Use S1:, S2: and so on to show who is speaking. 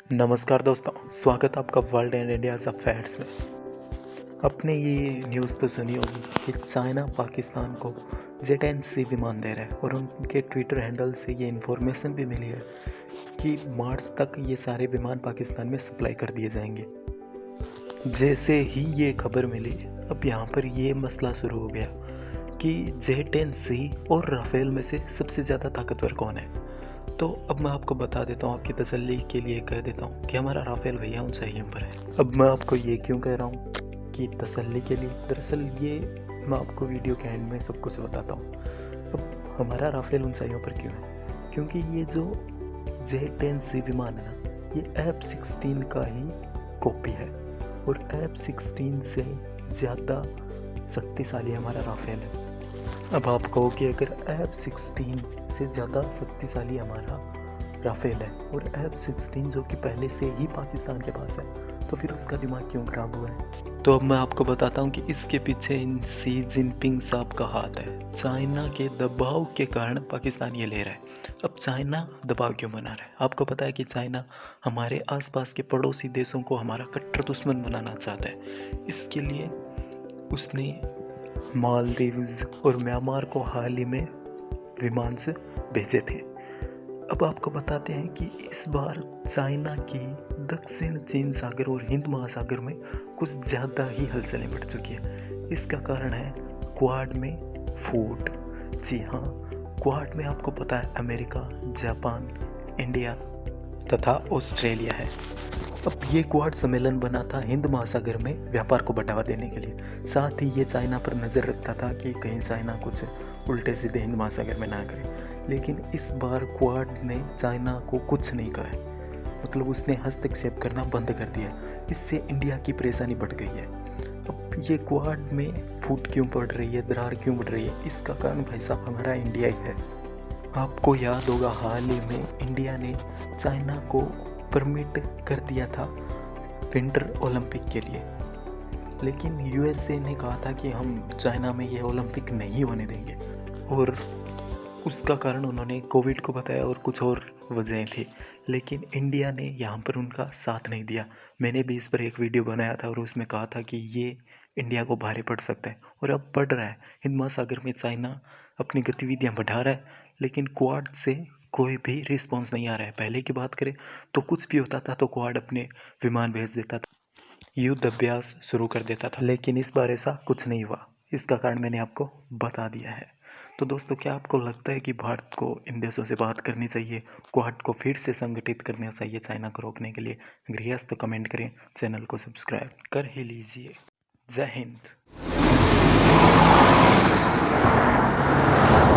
S1: नमस्कार दोस्तों, स्वागत है आपका वर्ल्ड एंड इंडिया अफेयर्स में। आपने ये न्यूज़ तो सुनी होगी कि चाइना पाकिस्तान को जेट-10C विमान दे रहा है और उनके ट्विटर हैंडल से ये इन्फॉर्मेशन भी मिली है कि मार्च तक ये सारे विमान पाकिस्तान में सप्लाई कर दिए जाएंगे। जैसे ही ये खबर मिली, अब यहाँ पर ये मसला शुरू हो गया कि जेट-10C और राफेल में से सबसे ज़्यादा ताकतवर कौन है। तो अब मैं आपको बता देता हूँ, आपकी तसल्ली के लिए कह देता हूँ कि हमारा राफेल भैया ऊंचाइयों पर है। अब मैं आपको ये क्यों कह रहा हूँ कि तसल्ली के लिए, दरअसल ये मैं आपको वीडियो के एंड में सब कुछ बताता हूँ। अब हमारा राफेल ऊंचाइयों पर क्यों है, क्योंकि ये जो जेट-10C विमान है ना, ये F-16 का ही कॉपी है और F-16 से ज़्यादा शक्तिशाली हमारा राफेल है। अब आप कहो कि अगर F-16 से ज़्यादा शक्तिशाली हमारा राफेल है और F-16 जो कि पहले से ही पाकिस्तान के पास है, तो फिर उसका दिमाग क्यों खराब हुआ है। तो अब मैं आपको बताता हूँ कि इसके पीछे इन शी जिनपिंग साहब का हाथ है। चाइना के दबाव के कारण पाकिस्तान ये ले रहा है। अब चाइना दबाव क्यों बना रहा है? आपको पता है कि चाइना हमारे आसपास के पड़ोसी देशों को हमारा कट्टर दुश्मन बनाना चाहता है। इसके लिए उसने मालदीव्स और म्यांमार को हाल ही में विमान से भेजे थे। अब आपको बताते हैं कि इस बार चाइना की दक्षिण चीन सागर और हिंद महासागर में कुछ ज़्यादा ही हलचलें बढ़ चुकी है। इसका कारण है क्वाड में फूट। जी हाँ, क्वाड में आपको पता है अमेरिका, जापान, इंडिया तथा ऑस्ट्रेलिया है। अब ये क्वाड सम्मेलन बना था हिंद महासागर में व्यापार को बढ़ावा देने के लिए। साथ ही ये चाइना पर नज़र रखता था कि कहीं चाइना कुछ उल्टे सीधे हिंद महासागर में ना करे। लेकिन इस बार क्वाड ने चाइना को कुछ नहीं कहा है, मतलब उसने हस्तक्षेप करना बंद कर दिया। इससे इंडिया की परेशानी बढ़ गई है। अब ये क्वाड में फूट क्यों पड़ रही है, दरार क्यों बढ़ रही है, इसका कारण भाई साहब हमारा इंडिया ही है। आपको याद होगा हाल ही में इंडिया ने चाइना को परमिट कर दिया था विंटर ओलंपिक के लिए, लेकिन यूएसए ने कहा था कि हम चाइना में ये ओलंपिक नहीं होने देंगे और उसका कारण उन्होंने कोविड को बताया और कुछ और वजहें थी। लेकिन इंडिया ने यहाँ पर उनका साथ नहीं दिया। मैंने भी इस पर एक वीडियो बनाया था और उसमें कहा था कि ये इंडिया को भारी पड़ सकता है और अब पड़ रहा है। हिंद महासागर में चाइना अपनी गतिविधियाँ बढ़ा रहा है, लेकिन क्वाड से कोई भी रिस्पॉन्स नहीं आ रहा है। पहले की बात करें तो कुछ भी होता था तो क्वाड अपने विमान भेज देता था, युद्ध अभ्यास शुरू कर देता था, लेकिन इस बार ऐसा कुछ नहीं हुआ। इसका कारण मैंने आपको बता दिया है। तो दोस्तों, क्या आपको लगता है कि भारत को इन देशों से बात करनी चाहिए, क्वाड को फिर से संगठित करना चाहिए चाइना को रोकने के लिए? अगर यस तो कमेंट करें, चैनल को सब्सक्राइब कर ही लीजिए। जय हिंद।